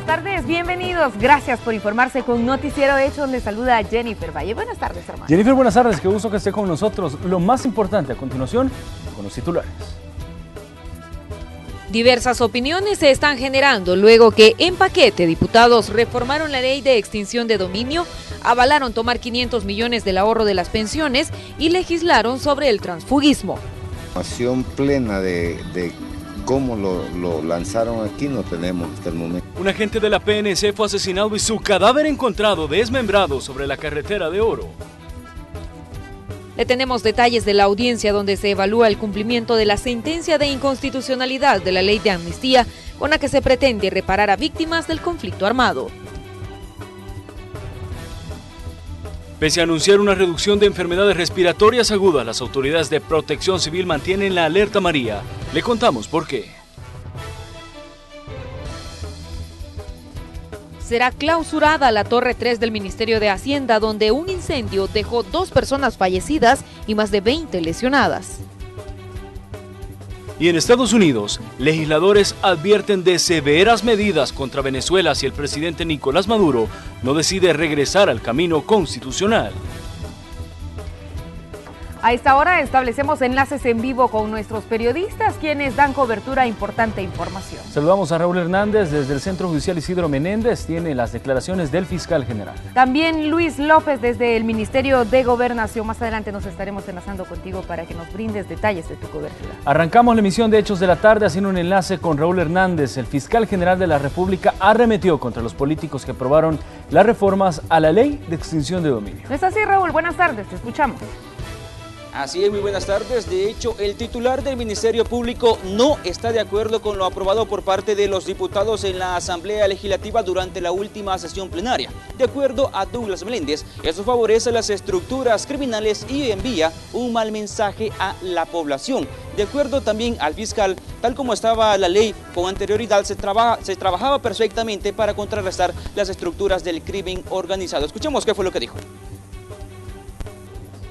buenas tardes, bienvenidos. Gracias por informarse con Noticiero Hechos. Les saluda Jennifer Valle. Buenas tardes, hermano. Jennifer, buenas tardes, qué gusto que esté con nosotros. Lo más importante a continuación, con los titulares. Diversas opiniones se están generando luego que en paquete diputados reformaron la ley de extinción de dominio, avalaron tomar 500 millones del ahorro de las pensiones y legislaron sobre el transfugismo. Información plena de cómo lo lanzaron aquí no tenemos hasta el momento. Un agente de la PNC fue asesinado y su cadáver encontrado desmembrado sobre la carretera de Oro. Le tenemos detalles de la audiencia donde se evalúa el cumplimiento de la sentencia de inconstitucionalidad de la ley de amnistía con la que se pretende reparar a víctimas del conflicto armado. Pese a anunciar una reducción de enfermedades respiratorias agudas, las autoridades de Protección Civil mantienen la alerta amarilla. Le contamos por qué. Será clausurada la Torre 3 del Ministerio de Hacienda, donde un incendio dejó 2 personas fallecidas y más de 20 lesionadas. Y en Estados Unidos, legisladores advierten de severas medidas contra Venezuela si el presidente Nicolás Maduro no decide regresar al camino constitucional. A esta hora establecemos enlaces en vivo con nuestros periodistas, quienes dan cobertura a importante información. Saludamos a Raúl Hernández desde el Centro Judicial Isidro Menéndez, tiene las declaraciones del fiscal general. También Luis López desde el Ministerio de Gobernación. Más adelante nos estaremos enlazando contigo para que nos brindes detalles de tu cobertura. Arrancamos la emisión de Hechos de la Tarde haciendo un enlace con Raúl Hernández. El fiscal general de la República arremetió contra los políticos que aprobaron las reformas a la ley de extinción de dominio. ¿No es así, Raúl? Buenas tardes, te escuchamos. Así es, muy buenas tardes. De hecho, el titular del Ministerio Público no está de acuerdo con lo aprobado por parte de los diputados en la Asamblea Legislativa durante la última sesión plenaria. De acuerdo a Douglas Meléndez, eso favorece las estructuras criminales y envía un mal mensaje a la población. De acuerdo también al fiscal, tal como estaba la ley con anterioridad, se trabajaba perfectamente para contrarrestar las estructuras del crimen organizado. Escuchemos qué fue lo que dijo.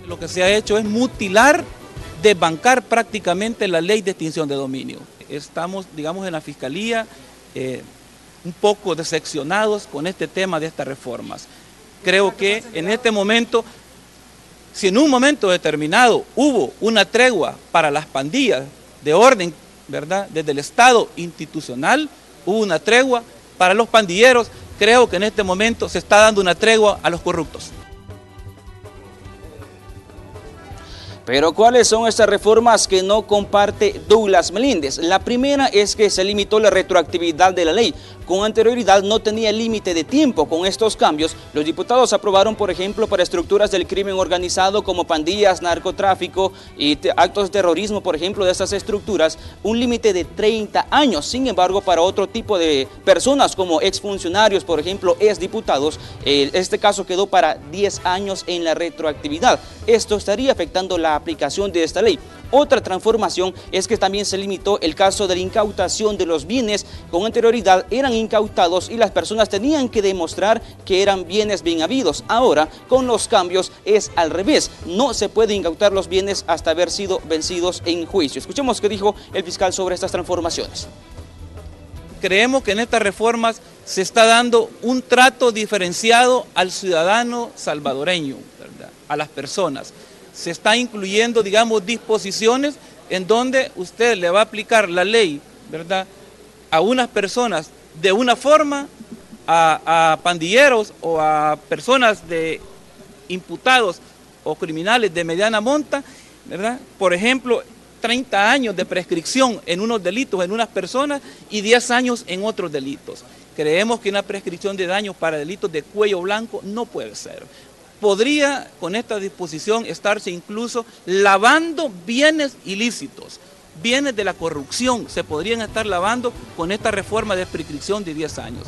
Lo que se ha hecho es mutilar, desbancar prácticamente la ley de extinción de dominio. Estamos, digamos, en la Fiscalía un poco decepcionados con este tema de estas reformas. Creo que en este momento, si en un momento determinado hubo una tregua para las pandillas de orden, ¿verdad? Desde el Estado institucional hubo una tregua para los pandilleros, creo que en este momento se está dando una tregua a los corruptos. Pero ¿cuáles son estas reformas que no comparte Douglas Meléndez? La primera es que se limitó la retroactividad de la ley. Con anterioridad no tenía límite de tiempo. Con estos cambios, los diputados aprobaron, por ejemplo, para estructuras del crimen organizado como pandillas, narcotráfico y actos de terrorismo, por ejemplo, de estas estructuras, un límite de 30 años. Sin embargo, para otro tipo de personas como exfuncionarios, por ejemplo, exdiputados, este caso quedó para 10 años en la retroactividad. Esto estaría afectando la aplicación de esta ley. Otra transformación es que también se limitó el caso de la incautación de los bienes. Con anterioridad eran incautados y las personas tenían que demostrar que eran bienes bien habidos. Ahora, con los cambios es al revés. No se puede incautar los bienes hasta haber sido vencidos en juicio. Escuchemos qué dijo el fiscal sobre estas transformaciones. Creemos que en estas reformas se está dando un trato diferenciado al ciudadano salvadoreño, ¿verdad? A las personas. Se está incluyendo, digamos, disposiciones en donde usted le va a aplicar la ley, ¿verdad?, a unas personas de una forma, a pandilleros o a personas de imputados o criminales de mediana monta, ¿verdad? Por ejemplo, 30 años de prescripción en unos delitos en unas personas y 10 años en otros delitos. Creemos que una prescripción de daños para delitos de cuello blanco no puede ser. Podría con esta disposición estarse incluso lavando bienes ilícitos, bienes de la corrupción, se podrían estar lavando con esta reforma de prescripción de 10 años.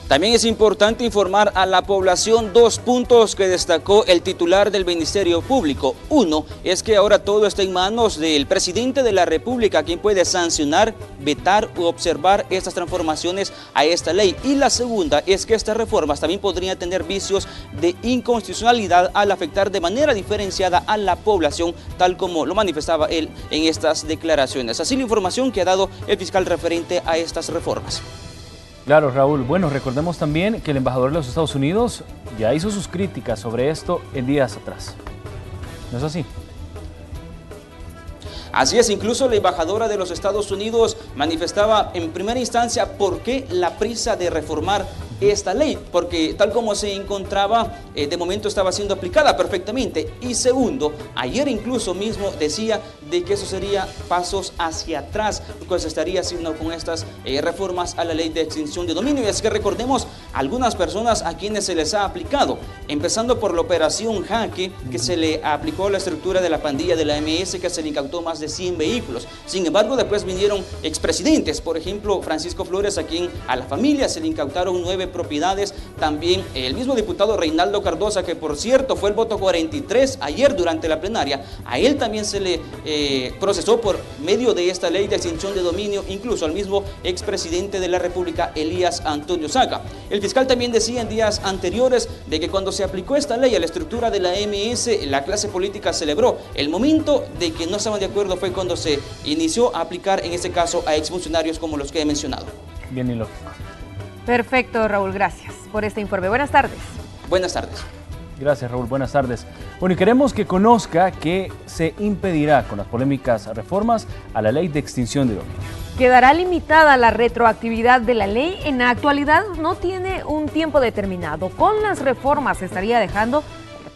También es importante informar a la población 2 puntos que destacó el titular del Ministerio Público. Uno es que ahora todo está en manos del presidente de la República, quien puede sancionar, vetar u observar estas transformaciones a esta ley. Y la segunda es que estas reformas también podrían tener vicios de inconstitucionalidad al afectar de manera diferenciada a la población, tal como lo manifestaba él en estas declaraciones. Así la información que ha dado el fiscal referente a estas reformas. Claro, Raúl. Bueno, recordemos también que el embajador de los Estados Unidos ya hizo sus críticas sobre esto en días atrás. ¿No es así? Así es, incluso la embajadora de los Estados Unidos manifestaba en primera instancia por qué la prisa de reformar esta ley, porque tal como se encontraba, de momento estaba siendo aplicada perfectamente. Y segundo, ayer incluso mismo decía de que eso sería pasos hacia atrás, lo que se estaría haciendo con estas reformas a la ley de extinción de dominio. Y es que recordemos algunas personas a quienes se les ha aplicado, empezando por la operación Jaque, que se le aplicó a la estructura de la pandilla de la MS, que se le incautó más de 100 vehículos. Sin embargo, después vinieron expresidentes, por ejemplo, Francisco Flores, a quien a la familia se le incautaron 9 propiedades. También el mismo diputado Reinaldo Cardosa, que por cierto fue el voto 43 ayer durante la plenaria, a él también se le procesó por medio de esta ley de extinción de dominio, incluso al mismo expresidente de la República, Elías Antonio Saca. El fiscal también decía en días anteriores de que cuando se aplicó esta ley a la estructura de la MS, la clase política celebró. El momento de que no estaban de acuerdo fue cuando se inició a aplicar, en este caso, a exfuncionarios como los que he mencionado. Bien y lógico. Perfecto, Raúl, gracias por este informe. Buenas tardes. Buenas tardes. Gracias, Raúl. Buenas tardes. Bueno, y queremos que conozca que se impedirá con las polémicas reformas a la ley de extinción de dominio. Quedará limitada la retroactividad de la ley. En la actualidad no tiene un tiempo determinado. Con las reformas se estaría dejando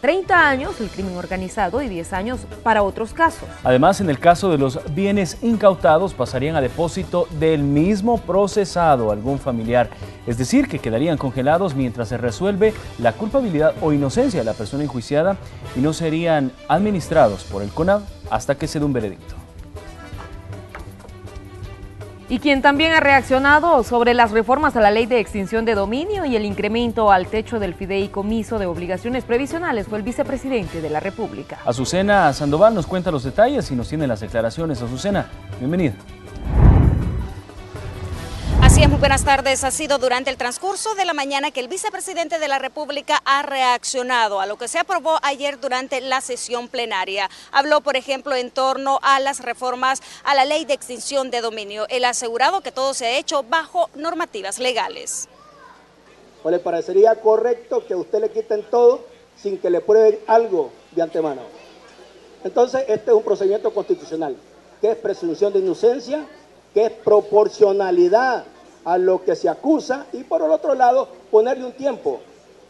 30 años el crimen organizado y 10 años para otros casos. Además, en el caso de los bienes incautados, pasarían a depósito del mismo procesado, algún familiar. Es decir, que quedarían congelados mientras se resuelve la culpabilidad o inocencia de la persona enjuiciada y no serían administrados por el CONAV hasta que se dé un veredicto. Y quien también ha reaccionado sobre las reformas a la ley de extinción de dominio y el incremento al techo del fideicomiso de obligaciones previsionales fue el vicepresidente de la República. Azucena Sandoval nos cuenta los detalles y nos tiene las declaraciones. Azucena, bienvenida. Así es, muy buenas tardes. Ha sido durante el transcurso de la mañana que el vicepresidente de la República ha reaccionado a lo que se aprobó ayer durante la sesión plenaria. Habló, por ejemplo, en torno a las reformas a la ley de extinción de dominio. Él ha asegurado que todo se ha hecho bajo normativas legales. ¿O le parecería correcto que a usted le quiten todo sin que le prueben algo de antemano? Entonces, este es un procedimiento constitucional, que es presunción de inocencia, que es proporcionalidad a lo que se acusa, y por el otro lado ponerle un tiempo.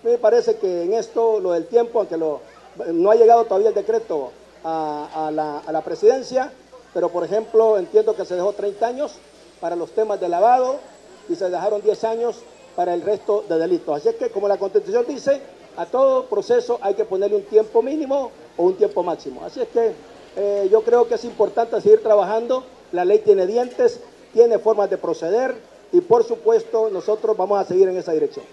Me parece que en esto lo del tiempo, aunque no ha llegado todavía el decreto a la presidencia, pero por ejemplo entiendo que se dejó 30 años para los temas de lavado y se dejaron 10 años para el resto de delitos. Así es que, como la Constitución dice, a todo proceso hay que ponerle un tiempo mínimo o un tiempo máximo. Así es que yo creo que es importante seguir trabajando. La ley tiene dientes, tiene formas de proceder y por supuesto nosotros vamos a seguir en esa dirección.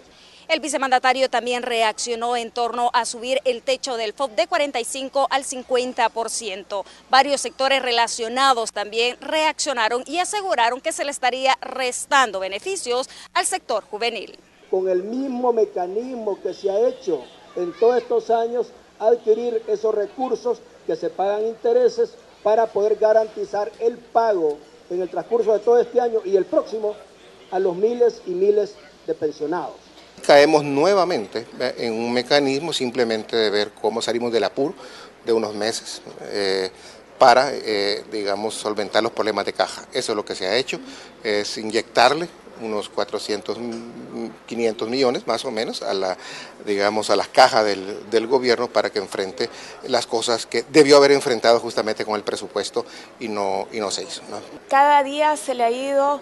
El vicemandatario también reaccionó en torno a subir el techo del FOB de 45 al 50%. Varios sectores relacionados también reaccionaron y aseguraron que se le estaría restando beneficios al sector juvenil. Con el mismo mecanismo que se ha hecho en todos estos años, adquirir esos recursos que se pagan intereses para poder garantizar el pago en el transcurso de todo este año y el próximo a los miles y miles de pensionados. Caemos nuevamente en un mecanismo simplemente de ver cómo salimos del apuro de unos meses para, digamos, solventar los problemas de caja. Eso es lo que se ha hecho, es inyectarle unos 500 millones más o menos a las cajas del gobierno para que enfrente las cosas que debió haber enfrentado justamente con el presupuesto y no se hizo, ¿no? Cada día se le ha ido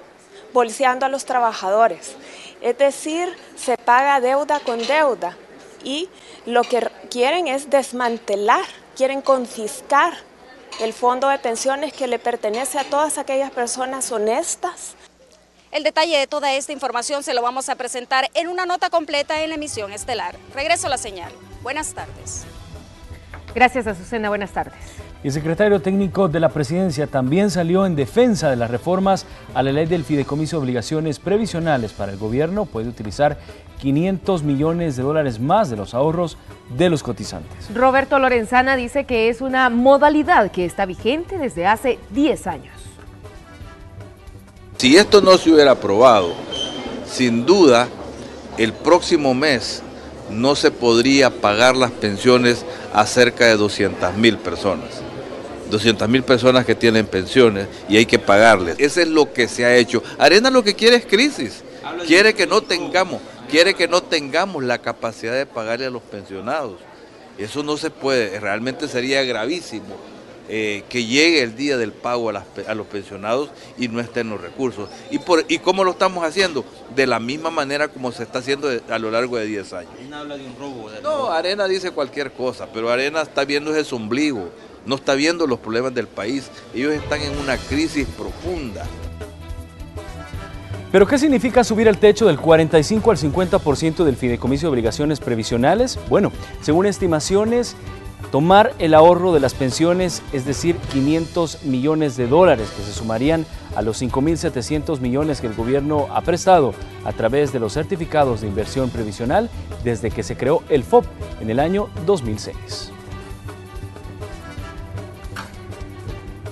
bolseando a los trabajadores, es decir, se paga deuda con deuda y lo que quieren es desmantelar, quieren confiscar el fondo de pensiones que le pertenece a todas aquellas personas honestas. El detalle de toda esta información se lo vamos a presentar en una nota completa en la emisión estelar. Regreso a la señal. Buenas tardes. Gracias, Azucena. Buenas tardes. Y el secretario técnico de la presidencia también salió en defensa de las reformas a la ley del fideicomiso de obligaciones previsionales para el gobierno. Puede utilizar 500 millones de dólares más de los ahorros de los cotizantes. Roberto Lorenzana dice que es una modalidad que está vigente desde hace 10 años. Si esto no se hubiera aprobado, sin duda, el próximo mes no se podría pagar las pensiones a cerca de 200.000 personas. 200.000 personas que tienen pensiones y hay que pagarles. Eso es lo que se ha hecho. Arena lo que quiere es crisis. Quiere que no tengamos la capacidad de pagarle a los pensionados. Eso no se puede, realmente sería gravísimo que llegue el día del pago a los pensionados y no estén los recursos. ¿Y cómo lo estamos haciendo? De la misma manera como se está haciendo a lo largo de 10 años. Arena habla de un robo. No, Arena dice cualquier cosa, pero Arena está viendo ese ombligo, no está viendo los problemas del país. Ellos están en una crisis profunda. ¿Pero qué significa subir el techo del 45 al 50% del fideicomiso de obligaciones previsionales? Bueno, según estimaciones, tomar el ahorro de las pensiones, es decir, 500 millones de dólares que se sumarían a los 5.700 millones que el gobierno ha prestado a través de los certificados de inversión previsional desde que se creó el FOP en el año 2006.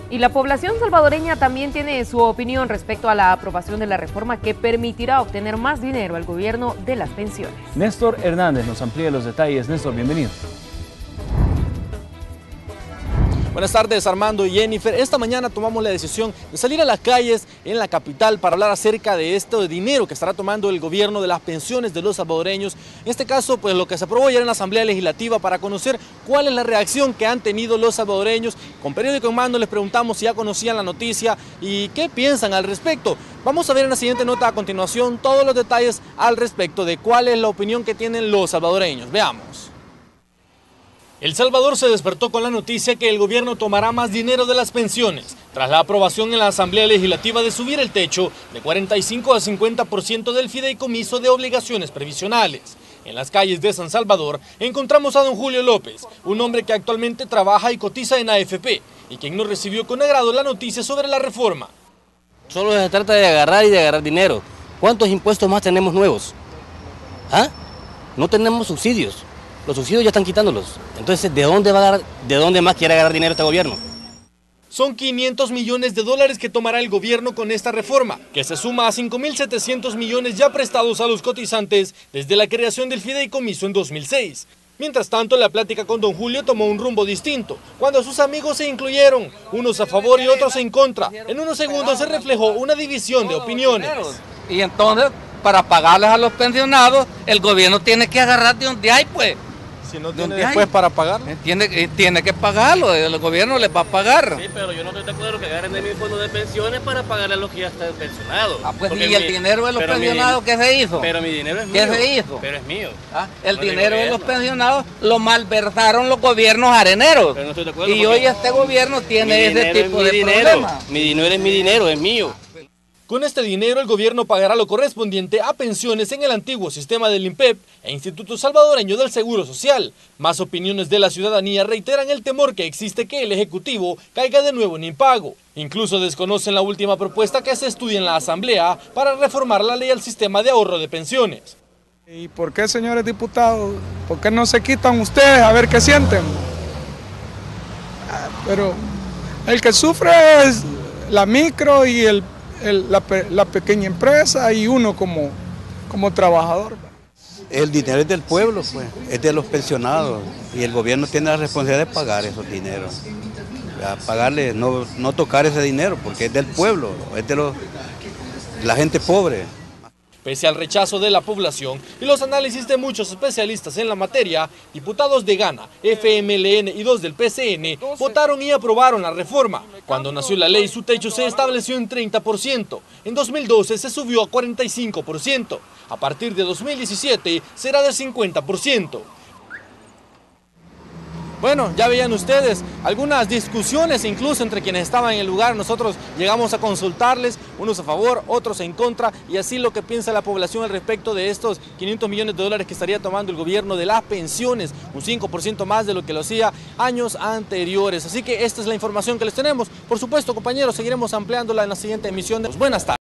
Y la población salvadoreña también tiene su opinión respecto a la aprobación de la reforma que permitirá obtener más dinero al gobierno de las pensiones. Néstor Hernández nos amplía los detalles. Néstor, bienvenido. Buenas tardes, Armando y Jennifer. Esta mañana tomamos la decisión de salir a las calles en la capital para hablar acerca de este dinero que estará tomando el gobierno de las pensiones de los salvadoreños. En este caso, pues lo que se aprobó ayer en la Asamblea Legislativa, para conocer cuál es la reacción que han tenido los salvadoreños. Con Periódico en Mano les preguntamos si ya conocían la noticia y qué piensan al respecto. Vamos a ver en la siguiente nota a continuación todos los detalles al respecto de cuál es la opinión que tienen los salvadoreños. Veamos. El Salvador se despertó con la noticia que el gobierno tomará más dinero de las pensiones, tras la aprobación en la Asamblea Legislativa de subir el techo de 45 a 50% del fideicomiso de obligaciones previsionales. En las calles de San Salvador encontramos a don Julio López, un hombre que actualmente trabaja y cotiza en AFP, y quien no recibió con agrado la noticia sobre la reforma. Solo se trata de agarrar y de agarrar dinero. ¿Cuántos impuestos más tenemos nuevos? ¿Ah? No tenemos subsidios. Los subsidios ya están quitándolos. Entonces, ¿de dónde más quiere agarrar dinero este gobierno? Son 500 millones de dólares que tomará el gobierno con esta reforma, que se suma a 5.700 millones ya prestados a los cotizantes desde la creación del fideicomiso en 2006. Mientras tanto, la plática con don Julio tomó un rumbo distinto, cuando sus amigos se incluyeron, unos a favor y otros en contra. En unos segundos se reflejó una división de opiniones. Y entonces, para pagarles a los pensionados, el gobierno tiene que agarrar de donde hay, pues. Si no tiene después para pagar. Tiene que pagarlo, el gobierno les va a pagar. Sí, pero yo no estoy de acuerdo que agarren de mi fondo de pensiones para pagarle a los que ya están pensionados. Ah, pues y el dinero de los pensionados, ¿qué se hizo? Pero mi dinero es mío. ¿Qué se hizo? Pero es mío. ¿Ah? El dinero de los pensionados lo malversaron los gobiernos areneros. Pero no estoy de acuerdo. Y hoy este gobierno tiene ese tipo de problemas. Mi dinero es mi dinero, es mío. Con este dinero, el gobierno pagará lo correspondiente a pensiones en el antiguo sistema del INPEP e Instituto Salvadoreño del Seguro Social. Más opiniones de la ciudadanía reiteran el temor que existe que el Ejecutivo caiga de nuevo en impago. Incluso desconocen la última propuesta que se estudia en la Asamblea para reformar la ley al sistema de ahorro de pensiones. ¿Y por qué, señores diputados? ¿Por qué no se quitan ustedes a ver qué sienten? Pero el que sufre es la micro y la pequeña empresa y uno como trabajador. El dinero es del pueblo, pues, es de los pensionados y el gobierno tiene la responsabilidad de pagar esos dineros. Pagarle, no tocar ese dinero porque es del pueblo, es de la gente pobre. Pese al rechazo de la población y los análisis de muchos especialistas en la materia, diputados de Gana, FMLN y 2 del PCN votaron y aprobaron la reforma. Cuando nació la ley, su techo se estableció en 30%. En 2012 se subió a 45%. A partir de 2017 será de 50%. Bueno, ya veían ustedes algunas discusiones incluso entre quienes estaban en el lugar. Nosotros llegamos a consultarles, unos a favor, otros en contra, y así lo que piensa la población al respecto de estos 500 millones de dólares que estaría tomando el gobierno de las pensiones, un 5% más de lo que lo hacía años anteriores. Así que esta es la información que les tenemos. Por supuesto, compañeros, seguiremos ampliándola en la siguiente emisión de Buenas tardes.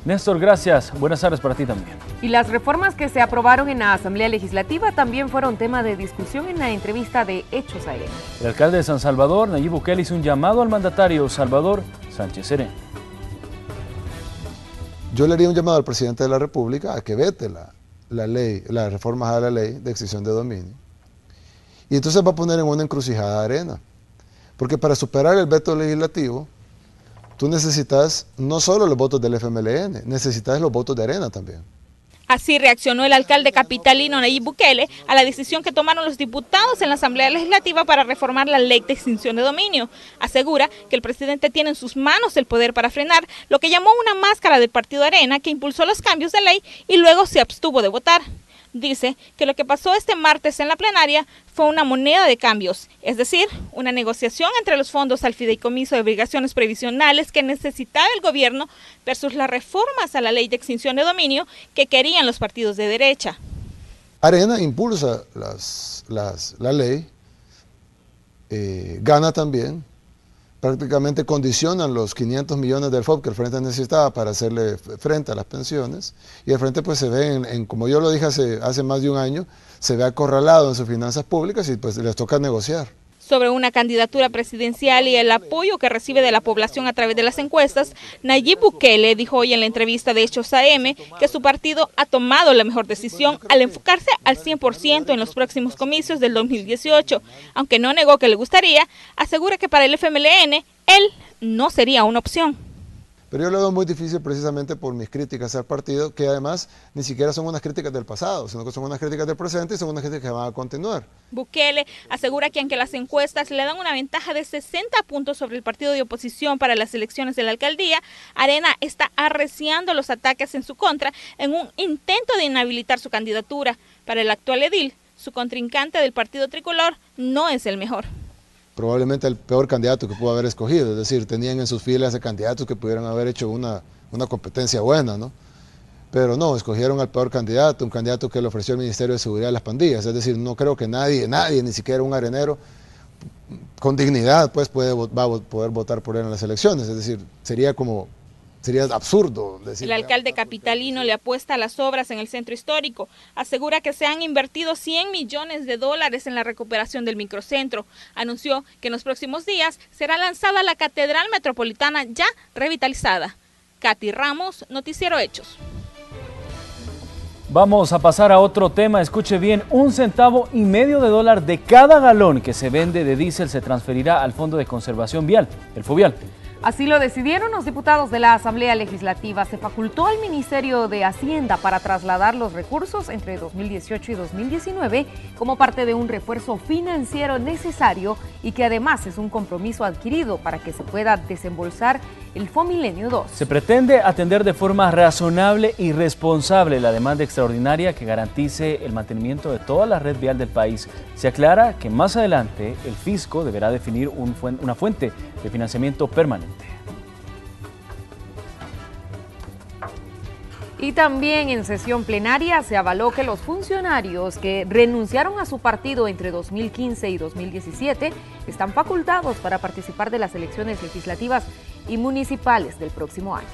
Néstor, gracias. Buenas tardes para ti también. Y las reformas que se aprobaron en la Asamblea Legislativa también fueron tema de discusión en la entrevista de Hechos AM. El alcalde de San Salvador, Nayib Bukele, hizo un llamado al mandatario Salvador Sánchez Serén. Yo le haría un llamado al presidente de la República a que vete las reformas a la ley de extinción de dominio. Y entonces va a poner en una encrucijada Arena. Porque para superar el veto legislativo, tú necesitas no solo los votos del FMLN, necesitas los votos de Arena también. Así reaccionó el alcalde capitalino Nayib Bukele a la decisión que tomaron los diputados en la Asamblea Legislativa para reformar la ley de extinción de dominio. Asegura que el presidente tiene en sus manos el poder para frenar lo que llamó una máscara del partido Arena que impulsó los cambios de ley y luego se abstuvo de votar. Dice que lo que pasó este martes en la plenaria fue una moneda de cambios, es decir, una negociación entre los fondos al fideicomiso de obligaciones previsionales que necesitaba el gobierno versus las reformas a la ley de extinción de dominio que querían los partidos de derecha. Arena impulsa la ley, gana también, prácticamente condicionan los 500 millones del FOB que el Frente necesitaba para hacerle frente a las pensiones, y el Frente pues se ve, como yo lo dije hace más de un año, se ve acorralado en sus finanzas públicas y pues les toca negociar. Sobre una candidatura presidencial y el apoyo que recibe de la población a través de las encuestas, Nayib Bukele dijo hoy en la entrevista de Hechos AM que su partido ha tomado la mejor decisión al enfocarse al 100% en los próximos comicios del 2018. Aunque no negó que le gustaría, asegura que para el FMLN él no sería una opción. Pero yo lo veo muy difícil precisamente por mis críticas al partido, que además ni siquiera son unas críticas del pasado, sino que son unas críticas del presente y son unas críticas que van a continuar. Bukele asegura que aunque las encuestas le dan una ventaja de 60 puntos sobre el partido de oposición para las elecciones de la alcaldía, Arena está arreciando los ataques en su contra en un intento de inhabilitar su candidatura. Para el actual edil, su contrincante del partido tricolor no es el mejor. Probablemente el peor candidato que pudo haber escogido, es decir, tenían en sus filas a candidatos que pudieran haber hecho una competencia buena, ¿no? Pero no, escogieron al peor candidato, un candidato que le ofreció el Ministerio de Seguridad a las pandillas, es decir, no creo que nadie, ni siquiera un arenero con dignidad pues va a poder votar por él en las elecciones, es decir, sería absurdo decir. El alcalde capitalino le apuesta a las obras en el centro histórico. Asegura que se han invertido $100 millones en la recuperación del microcentro. Anunció que en los próximos días será lanzada la Catedral Metropolitana ya revitalizada. Katy Ramos, Noticiero Hechos. Vamos a pasar a otro tema, escuche bien, $1,50 de cada galón que se vende de diésel se transferirá al Fondo de Conservación Vial, el FOVIAL. Así lo decidieron los diputados de la Asamblea Legislativa. Se facultó al Ministerio de Hacienda para trasladar los recursos entre 2018 y 2019 como parte de un refuerzo financiero necesario y que además es un compromiso adquirido para que se pueda desembolsar el FOMilenio 2. Se pretende atender de forma razonable y responsable la demanda extraordinaria que garantice el mantenimiento de toda la red vial del país. Se aclara que más adelante el fisco deberá definir una fuente de financiamiento permanente. Y también en sesión plenaria se avaló que los funcionarios que renunciaron a su partido entre 2015 y 2017 están facultados para participar de las elecciones legislativas y municipales del próximo año.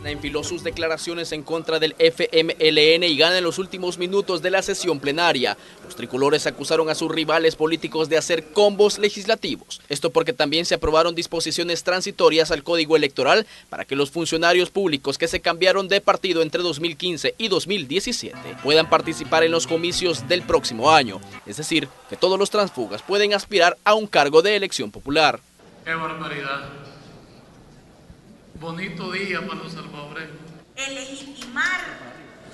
Enfiló sus declaraciones en contra del FMLN y gana en los últimos minutos de la sesión plenaria. Los tricolores acusaron a sus rivales políticos de hacer combos legislativos. Esto porque también se aprobaron disposiciones transitorias al Código Electoral para que los funcionarios públicos que se cambiaron de partido entre 2015 y 2017 puedan participar en los comicios del próximo año. Es decir, que todos los transfugas pueden aspirar a un cargo de elección popular. ¡Qué barbaridad! Bonito día para los salvadoreños. El legitimar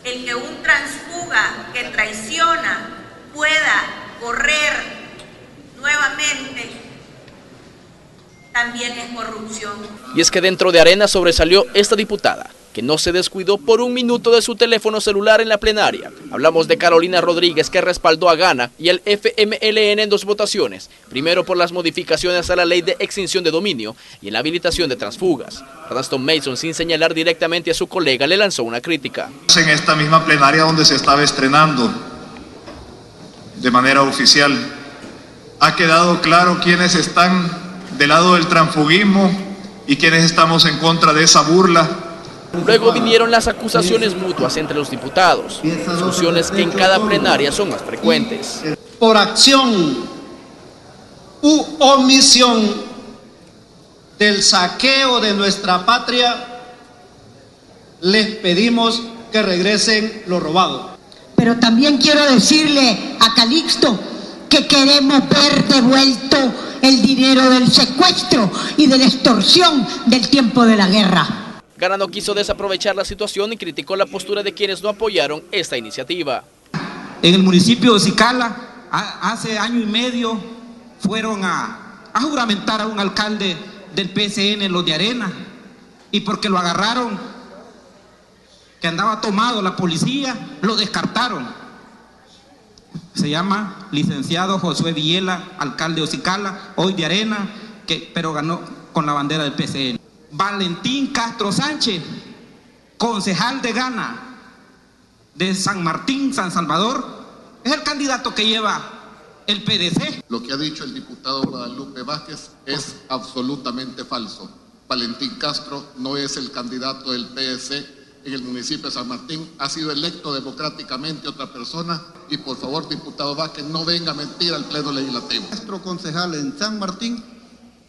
el que un transfuga que traiciona pueda correr nuevamente también es corrupción. Y es que dentro de Arena sobresalió esta diputada, que no se descuidó por un minuto de su teléfono celular en la plenaria. Hablamos de Carolina Rodríguez, que respaldó a Gana y al FMLN en 2 votaciones. Primero por las modificaciones a la ley de extinción de dominio y en la habilitación de transfugas. Radaston Mason, sin señalar directamente a su colega, le lanzó una crítica. En esta misma plenaria donde se estaba estrenando de manera oficial, ha quedado claro quiénes están del lado del transfugismo y quiénes estamos en contra de esa burla. Luego vinieron las acusaciones mutuas entre los diputados, discusiones que en cada plenaria son más frecuentes. Por acción u omisión del saqueo de nuestra patria, les pedimos que regresen lo robado. Pero también quiero decirle a Calixto que queremos ver devuelto el dinero del secuestro y de la extorsión del tiempo de la guerra. Gana no quiso desaprovechar la situación y criticó la postura de quienes no apoyaron esta iniciativa. En el municipio de Cicala, hace año y medio, fueron a juramentar a un alcalde del PSN, los de Arena, y porque lo agarraron, que andaba tomado la policía, lo descartaron. Se llama licenciado Josué Villela, alcalde de Cicala, hoy de Arena, pero ganó con la bandera del PSN. Valentín Castro Sánchez, concejal de Gana, de San Martín, San Salvador, es el candidato que lleva el PDC. Lo que ha dicho el diputado Guadalupe Vázquez es absolutamente falso. Valentín Castro no es el candidato del PDC en el municipio de San Martín, ha sido electo democráticamente otra persona, y por favor, diputado Vázquez, no venga a mentir al Pleno Legislativo. Nuestro concejal en San Martín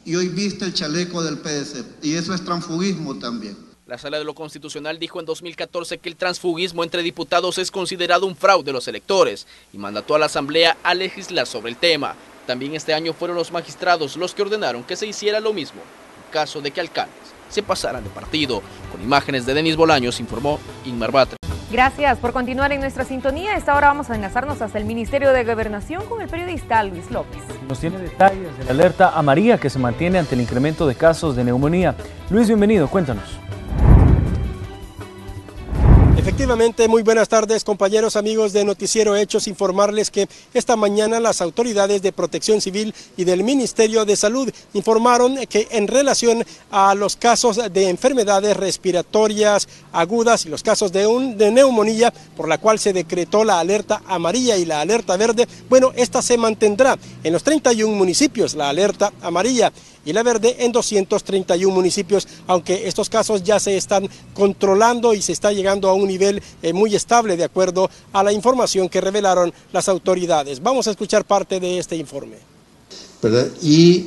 y hoy viste el chaleco del PDC, y eso es transfugismo también. La Sala de lo Constitucional dijo en 2014 que el transfugismo entre diputados es considerado un fraude de los electores y mandató a la Asamblea a legislar sobre el tema. También este año fueron los magistrados los que ordenaron que se hiciera lo mismo en caso de que alcaldes se pasaran de partido. Con imágenes de Denis Bolaños, informó Inmar Batre. Gracias por continuar en nuestra sintonía. A esta hora vamos a enlazarnos hasta el Ministerio de Gobernación con el periodista Luis López. Nos tiene detalles de la alerta amarilla que se mantiene ante el incremento de casos de neumonía. Luis, bienvenido, cuéntanos. Efectivamente, muy buenas tardes, compañeros, amigos de Noticiero Hechos. Informarles que esta mañana las autoridades de Protección Civil y del Ministerio de Salud informaron que en relación a los casos de enfermedades respiratorias agudas y los casos de neumonía, por la cual se decretó la alerta amarilla y la alerta verde, bueno, esta se mantendrá en los 31 municipios, la alerta amarilla, y la verde en 231 municipios, aunque estos casos ya se están controlando y se está llegando a un nivel muy estable de acuerdo a la información que revelaron las autoridades. Vamos a escuchar parte de este informe. ¿Verdad? Y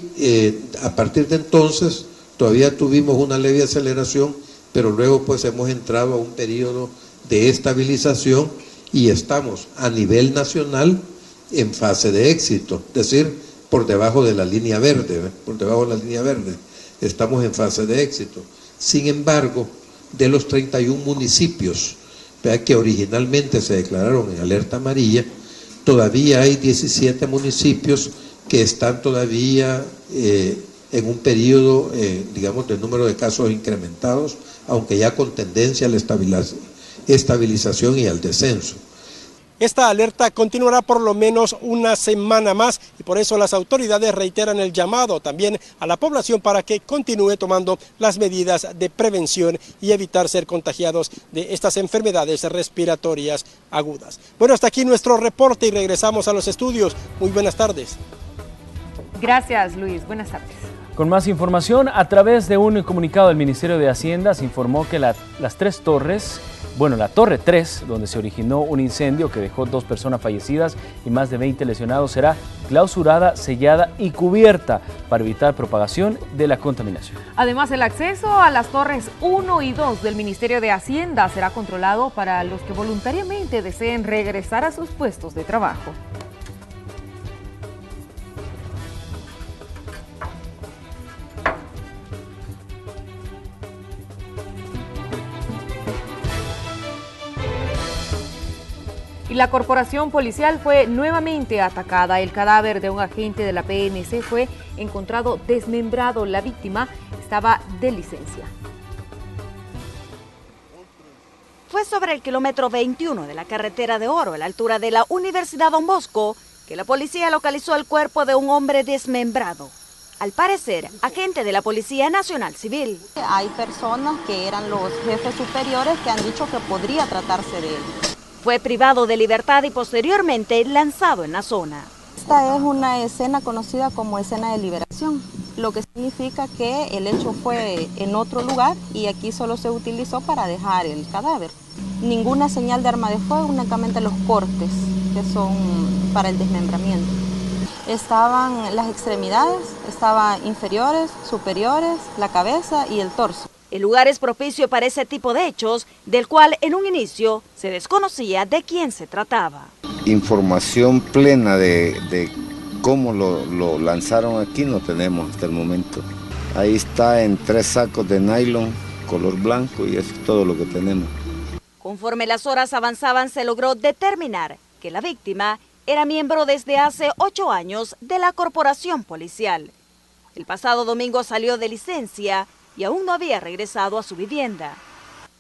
a partir de entonces todavía tuvimos una leve aceleración, pero luego pues hemos entrado a un periodo de estabilización y estamos a nivel nacional en fase de éxito, es decir, por debajo de la línea verde, por debajo de la línea verde, estamos en fase de éxito. Sin embargo, de los 31 municipios que originalmente se declararon en alerta amarilla, todavía hay 17 municipios que están todavía en un periodo, digamos, de número de casos incrementados, aunque ya con tendencia a la estabilización y al descenso. Esta alerta continuará por lo menos una semana más y por eso las autoridades reiteran el llamado también a la población para que continúe tomando las medidas de prevención y evitar ser contagiados de estas enfermedades respiratorias agudas. Bueno, hasta aquí nuestro reporte y regresamos a los estudios. Muy buenas tardes. Gracias, Luis. Buenas tardes. Con más información, a través de un comunicado del Ministerio de Hacienda se informó que las tres torres, la Torre 3, donde se originó un incendio que dejó 2 personas fallecidas y más de 20 lesionados, será clausurada, sellada y cubierta para evitar propagación de la contaminación. Además, el acceso a las torres 1 y 2 del Ministerio de Hacienda será controlado para los que voluntariamente deseen regresar a sus puestos de trabajo. Y la corporación policial fue nuevamente atacada. El cadáver de un agente de la PNC fue encontrado desmembrado. La víctima estaba de licencia. Fue sobre el kilómetro 21 de la carretera de Oro, a la altura de la Universidad Don Bosco, que la policía localizó el cuerpo de un hombre desmembrado. Al parecer, agente de la Policía Nacional Civil. Hay personas que eran los jefes superiores que han dicho que podría tratarse de él. Fue privado de libertad y posteriormente lanzado en la zona. Esta es una escena conocida como escena de liberación, lo que significa que el hecho fue en otro lugar y aquí solo se utilizó para dejar el cadáver. Ninguna señal de arma de fuego, únicamente los cortes que son para el desmembramiento. Estaban las extremidades, estaban inferiores, superiores, la cabeza y el torso. El lugar es propicio para ese tipo de hechos, del cual en un inicio se desconocía de quién se trataba. Información plena de cómo lo lanzaron aquí no tenemos hasta el momento. Ahí está en 3 sacos de nylon, color blanco, y eso es todo lo que tenemos. Conforme las horas avanzaban, se logró determinar que la víctima era miembro desde hace 8 años de la corporación policial. El pasado domingo salió de licencia y aún no había regresado a su vivienda.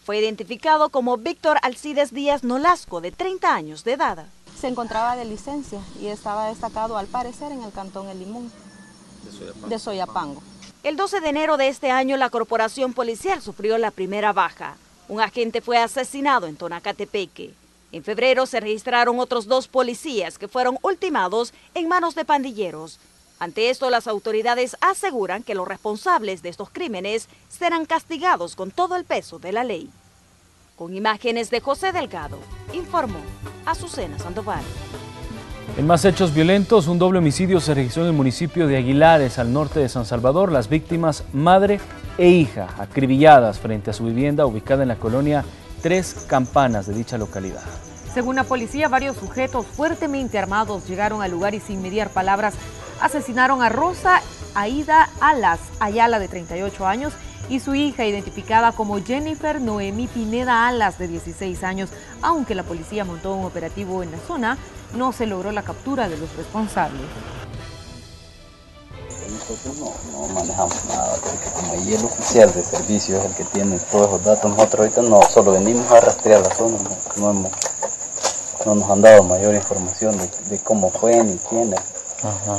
Fue identificado como Víctor Alcides Díaz Nolasco, de 30 años de edad. Se encontraba de licencia y estaba destacado al parecer en el cantón El Limón, de Soyapango. El 12 de enero de este año la corporación policial sufrió la primera baja. Un agente fue asesinado en Tonacatepeque. En febrero se registraron otros 2 policías que fueron ultimados en manos de pandilleros. Ante esto, las autoridades aseguran que los responsables de estos crímenes serán castigados con todo el peso de la ley. Con imágenes de José Delgado, informó Azucena Sandoval. En más hechos violentos, un doble homicidio se registró en el municipio de Aguilares, al norte de San Salvador. Las víctimas, madre e hija, acribilladas frente a su vivienda ubicada en la colonia 3 Campanas de dicha localidad. Según la policía, varios sujetos fuertemente armados llegaron al lugar y sin mediar palabras asesinaron a Rosa Aida Alas Ayala, de 38 años, y su hija, identificada como Jennifer Noemí Pineda Alas, de 16 años. Aunque la policía montó un operativo en la zona, no se logró la captura de los responsables. Nosotros no manejamos nada, porque como ahí el oficial de servicio es el que tiene todos esos datos, nosotros ahorita no solo venimos a rastrear la zona, no nos han dado mayor información de cómo fue ni quiénes.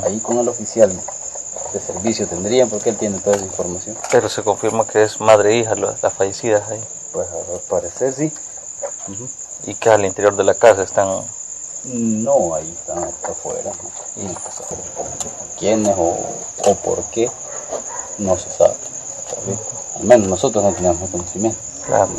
Ahí con el oficial de servicio tendrían, porque él tiene toda esa información. Pero se confirma que es madre e hija las fallecidas ahí. Pues al parecer sí. ¿Y que al interior de la casa están? No, ahí están afuera. ¿Y quiénes o por qué? No se sabe. Al menos nosotros no tenemos conocimiento. Claro.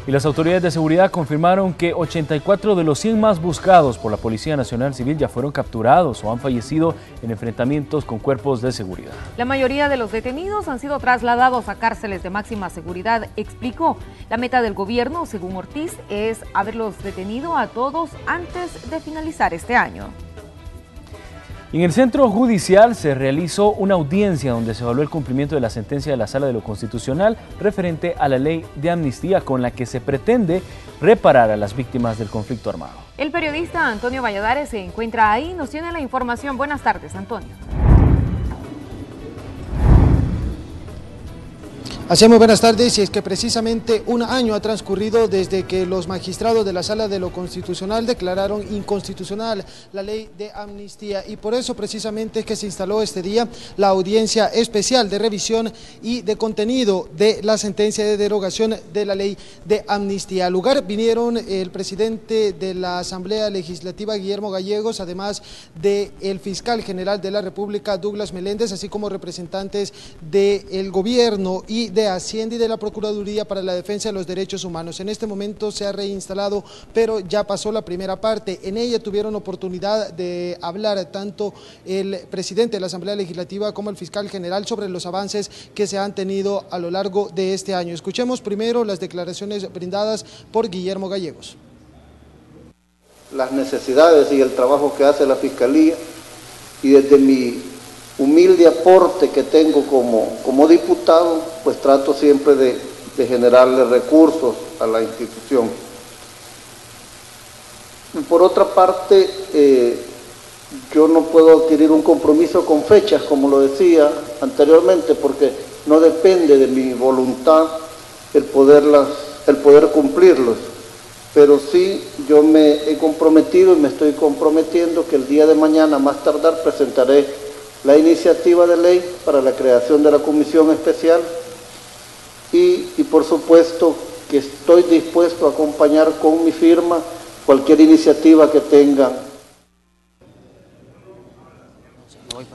Y las autoridades de seguridad confirmaron que 84 de los 100 más buscados por la Policía Nacional Civil ya fueron capturados o han fallecido en enfrentamientos con cuerpos de seguridad. La mayoría de los detenidos han sido trasladados a cárceles de máxima seguridad, explicó. La meta del gobierno, según Ortiz, es haberlos detenido a todos antes de finalizar este año. En el Centro Judicial se realizó una audiencia donde se evaluó el cumplimiento de la sentencia de la Sala de lo Constitucional referente a la ley de amnistía con la que se pretende reparar a las víctimas del conflicto armado. El periodista Antonio Valladares se encuentra ahí, nos tiene la información. Buenas tardes, Antonio. Así muy buenas tardes, y es que precisamente un año ha transcurrido desde que los magistrados de la Sala de lo Constitucional declararon inconstitucional la ley de amnistía, y por eso precisamente es que se instaló este día la audiencia especial de revisión y de contenido de la sentencia de derogación de la ley de amnistía. Al lugar vinieron el presidente de la Asamblea Legislativa, Guillermo Gallegos, además del fiscal general de la República, Douglas Meléndez, así como representantes del gobierno y de Hacienda y de la Procuraduría para la Defensa de los Derechos Humanos. En este momento se ha reinstalado, pero ya pasó la primera parte. En ella tuvieron oportunidad de hablar tanto el presidente de la Asamblea Legislativa como el fiscal general sobre los avances que se han tenido a lo largo de este año. Escuchemos primero las declaraciones brindadas por Guillermo Gallegos. Las necesidades y el trabajo que hace la Fiscalía, y desde mi humilde aporte que tengo como diputado, pues trato siempre de generarle recursos a la institución. Por otra parte, yo no puedo adquirir un compromiso con fechas, como lo decía anteriormente, porque no depende de mi voluntad el poder cumplirlos. Pero sí, yo me he comprometido y me estoy comprometiendo que el día de mañana, más tardar, presentaré la iniciativa de ley para la creación de la comisión especial y por supuesto que estoy dispuesto a acompañar con mi firma cualquier iniciativa que tengan.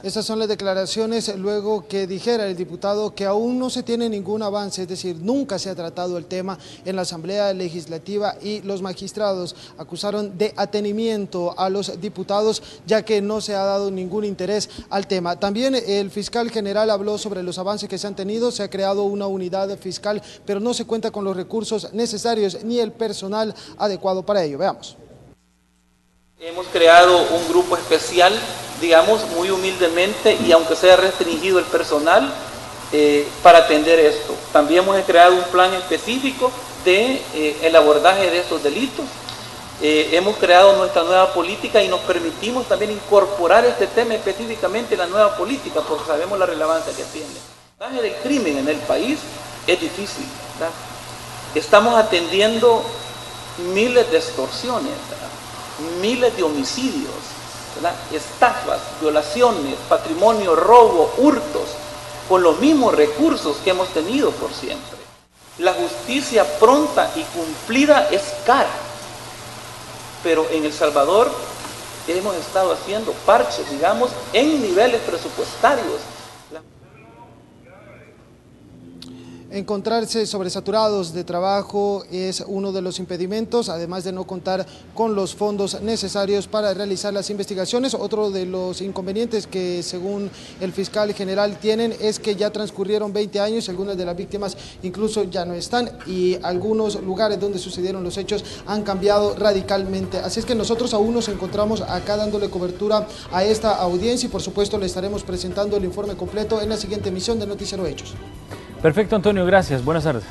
Estas son las declaraciones luego que dijera el diputado que aún no se tiene ningún avance, es decir, nunca se ha tratado el tema en la Asamblea Legislativa y los magistrados acusaron de atenimiento a los diputados ya que no se ha dado ningún interés al tema. También el fiscal general habló sobre los avances que se han tenido, se ha creado una unidad fiscal, pero no se cuenta con los recursos necesarios ni el personal adecuado para ello. Veamos. Hemos creado un grupo especial, digamos, muy humildemente y aunque sea restringido el personal para atender esto. También hemos creado un plan específico de el abordaje de estos delitos. Hemos creado nuestra nueva política y nos permitimos también incorporar este tema específicamente en la nueva política porque sabemos la relevancia que tiene. El abordaje del crimen en el país es difícil, ¿verdad? Estamos atendiendo miles de extorsiones, ¿verdad? Miles de homicidios, ¿verdad? Estafas, violaciones, patrimonio, robo, hurtos, con los mismos recursos que hemos tenido por siempre. La justicia pronta y cumplida es cara, pero en El Salvador hemos estado haciendo parches, digamos, en niveles presupuestarios. Encontrarse sobresaturados de trabajo es uno de los impedimentos, además de no contar con los fondos necesarios para realizar las investigaciones. Otro de los inconvenientes que según el fiscal general tienen es que ya transcurrieron 20 años, algunas de las víctimas incluso ya no están y algunos lugares donde sucedieron los hechos han cambiado radicalmente. Así es que nosotros aún nos encontramos acá dándole cobertura a esta audiencia y por supuesto le estaremos presentando el informe completo en la siguiente emisión de Noticiero Hechos. Perfecto, Antonio, gracias. Buenas tardes.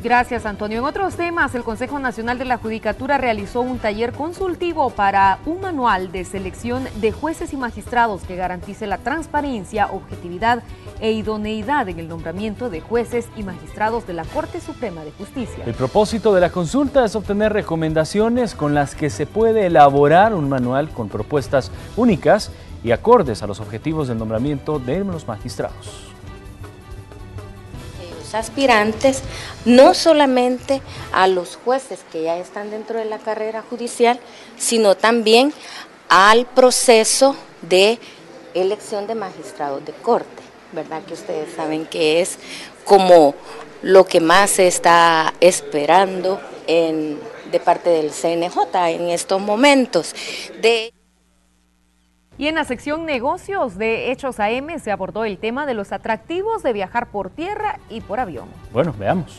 Gracias, Antonio. En otros temas, el Consejo Nacional de la Judicatura realizó un taller consultivo para un manual de selección de jueces y magistrados que garantice la transparencia, objetividad e idoneidad en el nombramiento de jueces y magistrados de la Corte Suprema de Justicia. El propósito de la consulta es obtener recomendaciones con las que se puede elaborar un manual con propuestas únicas y acordes a los objetivos del nombramiento de los magistrados. Aspirantes, no solamente a los jueces que ya están dentro de la carrera judicial, sino también al proceso de elección de magistrados de corte, ¿verdad? Que ustedes saben que es como lo que más se está esperando de parte del CNJ en estos momentos. Y en la sección negocios de Hechos AM se abordó el tema de los atractivos de viajar por tierra y por avión. Bueno, veamos.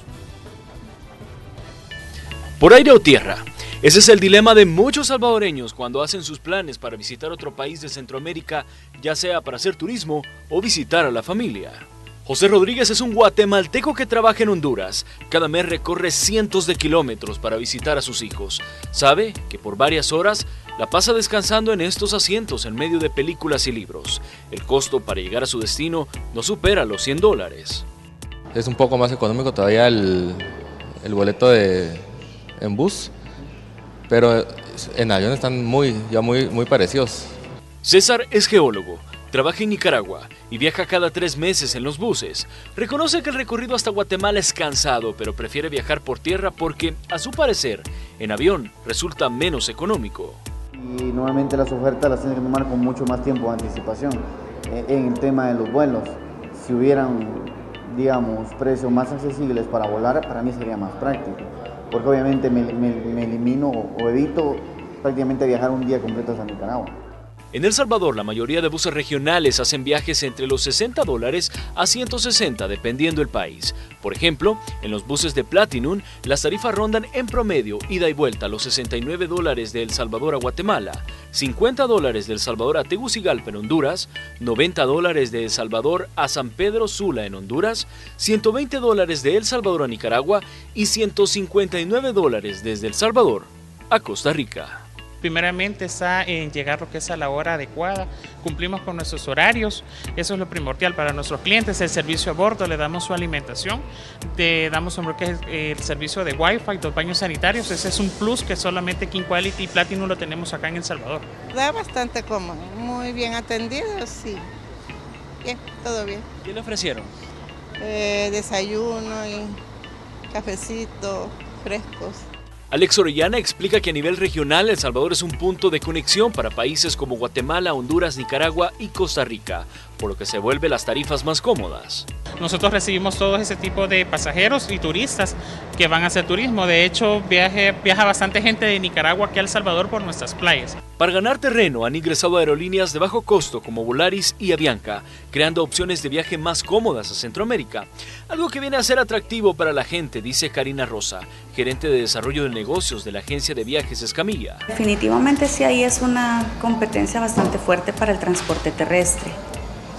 ¿Por aire o tierra? Ese es el dilema de muchos salvadoreños cuando hacen sus planes para visitar otro país de Centroamérica, ya sea para hacer turismo o visitar a la familia. José Rodríguez es un guatemalteco que trabaja en Honduras. Cada mes recorre cientos de kilómetros para visitar a sus hijos. Sabe que por varias horas la pasa descansando en estos asientos en medio de películas y libros. El costo para llegar a su destino no supera los $100. Es un poco más económico todavía el boleto en bus, pero en avión están muy parecidos. César es geólogo. Trabaja en Nicaragua y viaja cada 3 meses en los buses. Reconoce que el recorrido hasta Guatemala es cansado, pero prefiere viajar por tierra porque, a su parecer, en avión resulta menos económico. Y normalmente las ofertas las tienen que tomar con mucho más tiempo de anticipación. En el tema de los vuelos, si hubieran, digamos, precios más accesibles para volar, para mí sería más práctico. Porque obviamente me elimino o evito prácticamente viajar un día completo hasta Nicaragua. En El Salvador, la mayoría de buses regionales hacen viajes entre los $60 a $160 dependiendo el país. Por ejemplo, en los buses de Platinum, las tarifas rondan en promedio ida y vuelta los $69 de El Salvador a Guatemala, $50 de El Salvador a Tegucigalpa en Honduras, $90 de El Salvador a San Pedro Sula en Honduras, $120 de El Salvador a Nicaragua y $159 desde El Salvador a Costa Rica. Primeramente está en llegar lo que es a la hora adecuada, cumplimos con nuestros horarios, eso es lo primordial para nuestros clientes, el servicio a bordo, le damos su alimentación, le damos lo que es el servicio de Wi-Fi, los baños sanitarios, ese es un plus que solamente King Quality y Platinum lo tenemos acá en El Salvador. Da bastante cómodo, muy bien atendido, sí, bien, todo bien. ¿Qué le ofrecieron? Desayuno y cafecito, frescos. Alex Orellana explica que a nivel regional El Salvador es un punto de conexión para países como Guatemala, Honduras, Nicaragua y Costa Rica, por lo que se vuelven las tarifas más cómodas. Nosotros recibimos todo ese tipo de pasajeros y turistas que van a hacer turismo. De hecho, viaja bastante gente de Nicaragua aquí a El Salvador por nuestras playas. Para ganar terreno han ingresado aerolíneas de bajo costo como Volaris y Avianca, creando opciones de viaje más cómodas a Centroamérica. Algo que viene a ser atractivo para la gente, dice Karina Rosa, gerente de desarrollo de negocios de la agencia de viajes Escamilla. Definitivamente sí, ahí es una competencia bastante fuerte para el transporte terrestre,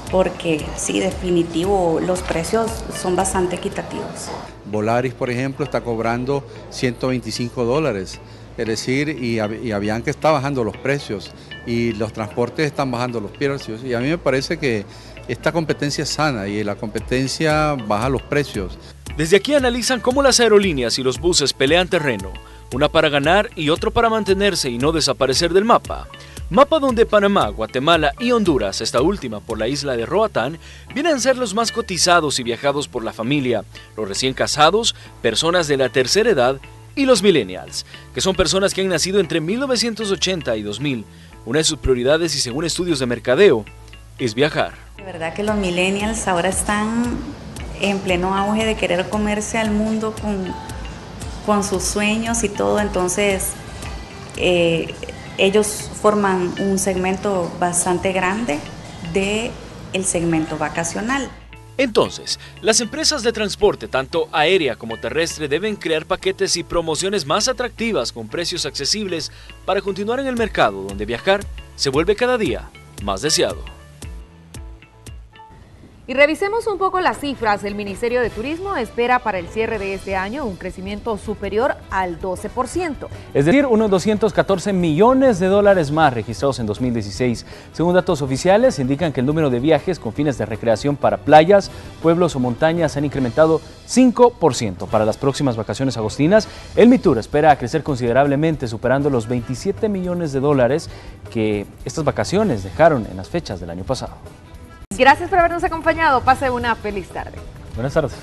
porque sí, definitivo, los precios son bastante equitativos. Volaris, por ejemplo, está cobrando $125, es decir, y Avianca está bajando los precios y los transportes están bajando los precios, y a mí me parece que esta competencia es sana y la competencia baja los precios. Desde aquí analizan cómo las aerolíneas y los buses pelean terreno, una para ganar y otro para mantenerse y no desaparecer del mapa. Mapa donde Panamá, Guatemala y Honduras, esta última por la isla de Roatán, vienen a ser los más cotizados y viajados por la familia, los recién casados, personas de la tercera edad y los millennials, que son personas que han nacido entre 1980 y 2000. Una de sus prioridades, y según estudios de mercadeo, es viajar. De verdad que los millennials ahora están en pleno auge de querer comerse al mundo con sus sueños y todo, entonces ellos forman un segmento bastante grande del segmento vacacional. Entonces, las empresas de transporte, tanto aérea como terrestre, deben crear paquetes y promociones más atractivas con precios accesibles para continuar en el mercado donde viajar se vuelve cada día más deseado. Y revisemos un poco las cifras. El Ministerio de Turismo espera para el cierre de este año un crecimiento superior al 12%. Es decir, unos $214 millones más registrados en 2016. Según datos oficiales, indican que el número de viajes con fines de recreación para playas, pueblos o montañas han incrementado 5%. Para las próximas vacaciones agostinas, el MITUR espera crecer considerablemente, superando los $27 millones que estas vacaciones dejaron en las fechas del año pasado. Gracias por habernos acompañado. Pase una feliz tarde. Buenas tardes.